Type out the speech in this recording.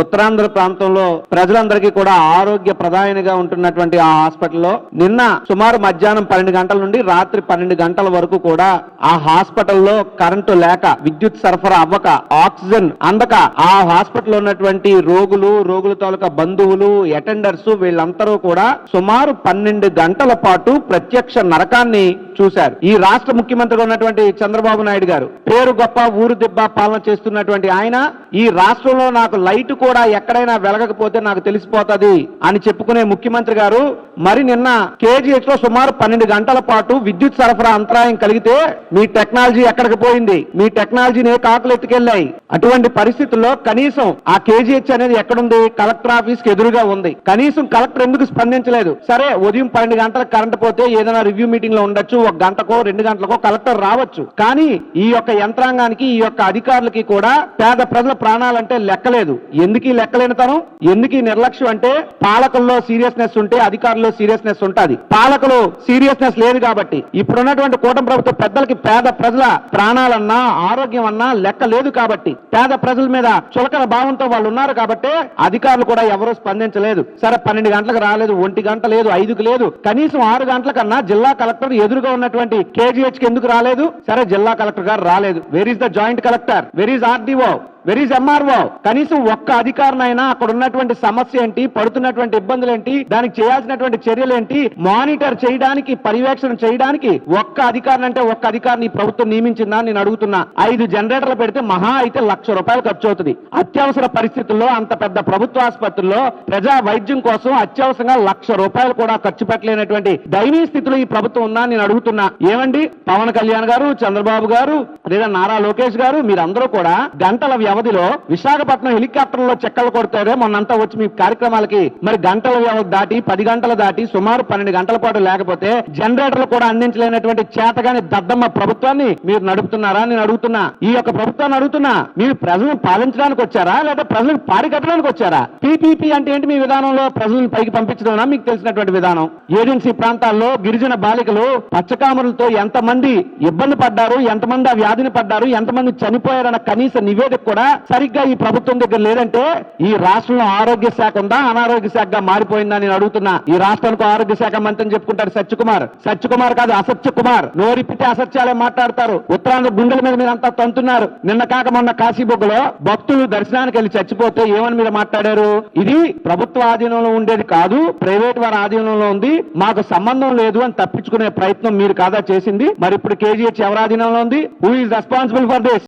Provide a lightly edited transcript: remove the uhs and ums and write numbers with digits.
ఉత్తరాంధ్ర ప్రాంతంలో ప్రజలందరికీ కూడా ఆరోగ్య ప్రదాయనిగా ఉంటున్నటువంటి ఆ హాస్పిటల్లో నిన్న సుమారు మధ్యాహ్నం 12 గంటల నుండి రాత్రి 12 గంటల వరకు కూడా ఆ హాస్పిటల్లో కరెంటు లేక, విద్యుత్ సరఫరా అవ్వక, ఆక్సిజన్ అందక ఆ హాస్పిటల్లో ఉన్నటువంటి రోగుల తాలూకా బంధువులు, అటెండర్స్ వీళ్ళందరూ కూడా సుమారు 12 గంటల పాటు ప్రత్యక్ష నరకాన్ని చూశారు. ఈ రాష్ట్ర ముఖ్యమంత్రిగా ఉన్నటువంటి చంద్రబాబు నాయుడు గారు పేరు గొప్ప ఊరు దిబ్బ పాలన చేస్తున్నటువంటి ఆయన ఈ రాష్ట్రంలో నాకు లైట్ కూడా ఎక్కడైనా వెలగకపోతే నాకు తెలిసిపోతుంది అని చెప్పుకునే ముఖ్యమంత్రి గారు మరి నిన్న కేజీహెచ్ లో సుమారు 12 గంటల పాటు విద్యుత్ సరఫరా అంతరాయం కలిగితే మీ టెక్నాలజీ ఎక్కడికి పోయింది, మీ టెక్నాలజీని కాకులు ఎత్తుకెళ్లాయి. అటువంటి పరిస్థితుల్లో కనీసం ఆ కేజీహెచ్ అనేది ఎక్కడుంది? కలెక్టర్ ఆఫీస్ కి ఎదురుగా ఉంది. కనీసం కలెక్టర్ ఎందుకు స్పందించలేదు? సరే, ఉదయం 12 గంటలకు కరెంట్ పోతే ఏదైనా రివ్యూ మీటింగ్ లో ఉండొచ్చు, 1 గంటకో 2 గంటలకో కలెక్టర్ రావచ్చు. కానీ ఈ యొక్క యంత్రాంగానికి, ఈ యొక్క అధికారులకి కూడా పేద ప్రజల ప్రాణాలంటే లెక్కలేదు. ఎందుకు లెక్కలేనితనం, ఎందుకు నిర్లక్ష్యం అంటే పాలకుల్లో సీరియస్నెస్ ఉంటే అధికారుల్లో సీరియస్నెస్ ఉంటుంది. పాలకులు సీరియస్నెస్ లేదు కాబట్టి ఇప్పుడున్నటువంటి కూటమి ప్రభుత్వ పెద్దలకి పేద ప్రజల ప్రాణాలన్నా ఆరోగ్యం అన్నా లెక్క లేదు కాబట్టి, పేద ప్రజల మీద చులకన భావంతో వాళ్ళు ఉన్నారు కాబట్టి అధికారులు కూడా ఎవరూ స్పందించలేదు. సరే, 12 గంటలకు రాలేదు, 1 గంట లేదు, 5కు లేదు, కనీసం 6 గంటల కన్నా జిల్లా కలెక్టర్ ఎదురుగా ఉన్నటువంటి కేజీహెచ్ కి ఎందుకు రాలేదు? సరే, జిల్లా కలెక్టర్ గారు రాలేదు. Where is the joint collector? Where is RDO? Where is MRO? కనీసం ఒక్క అధికారినైనా అక్కడ ఉన్నటువంటి సమస్య ఏంటి, పడుతున్నటువంటి ఇబ్బందులు ఏంటి, దానికి చేయాల్సినటువంటి చర్యలు ఏంటి, మానిటర్ చేయడానికి, పర్యవేక్షణ చేయడానికి ఒక్క అధికారిని అంటే ఒక్క అధికారిని ప్రభుత్వం నియమించిందా నేను అడుగుతున్నా. 5 జనరేటర్లు పెడితే మహా అయితే ₹1,00,000 ఖర్చు అవుతుంది. అత్యవసర పరిస్థితుల్లో అంత పెద్ద ప్రభుత్వ ఆసుపత్రుల్లో ప్రజా వైద్యం కోసం అత్యవసరంగా ₹1,00,000 కూడా ఖర్చు పెట్టలేనటువంటి దయనీయ స్థితిలో ఈ ప్రభుత్వం ఉందా నేను అడుగుతున్నా. ఏమండి, పవన్ కళ్యాణ్ గారు, చంద్రబాబు గారు లేదా నారా లోకేష్ గారు మీరందరూ కూడా గంటల వ్యవధిలో విశాఖపట్నం హెలికాప్టర్లో చెక్కలు కొడతారే మొన్నంతా వచ్చి మీ కార్యక్రమాలకి. మరి గంటల వ్యవధి దాటి 10 గంటలు దాటి సుమారు 12 గంటల పాటు లేకపోతే జనరేటర్లు కూడా అందించలేనటువంటి చేతగాని దద్దమ్మ ప్రభుత్వాన్ని మీరు నడుపుతున్నారా నేను అడుగుతున్నా. ఈ యొక్క ప్రభుత్వాన్ని అడుగుతున్నా, మీరు ప్రజలను పాలించడానికి వచ్చారా లేదా ప్రజలకు పారికట్టడానికి వచ్చారా? పీపీపీ అంటే ఏంటి మీ విధానంలో? ప్రజలను పైకి పంపించడం మీకు తెలిసినటువంటి విధానం. ఏజెన్సీ ప్రాంతాల్లో గిరిజన బాలికలు పచ్చకామరులతో ఎంతమంది ఇబ్బంది పడ్డారు, ఎంతమంది ఆ వ్యాధిని పడ్డారు, ఎంతమంది చనిపోయారన్న కనీస నివేదిక కూడా సరిగ్గా ఈ ప్రభుత్వం దగ్గర లేదంటే ఈ రాష్ట్రంలో ఆరోగ్య శాఖ ఉందా, అనారోగ్య శాఖగా మారిపోయిందా నేను అడుగుతున్నా. ఈ రాష్ట్రానికి ఆరోగ్య శాఖ మంత్రి చెప్పుకుంటారు సత్యకుమార్ కాదు, అసత్య కుమార్. నోరిప్పితే అసత్యాలే మాట్లాడతారు. ఉత్తరాంధ్ర గుండెల మీద మీరు అంతా తంతున్నారు. నిన్న కాక మొన్న కాశీబొగ్గలో భక్తులు దర్శనానికి వెళ్ళి చచ్చిపోతే ఏమని మీరు మాట్లాడారు? ఇది ప్రభుత్వ ఆధీనంలో ఉండేది కాదు, ప్రైవేట్ వారి ఆధీనంలో ఉంది, మాకు సంబంధం లేదు అని తప్పించుకునే ప్రయత్నం మీరు కాదా చేసింది? మరి ఇప్పుడు కేజీహెచ్ ఎవరి ఆధీనంలో ఉంది? Who is responsible for this?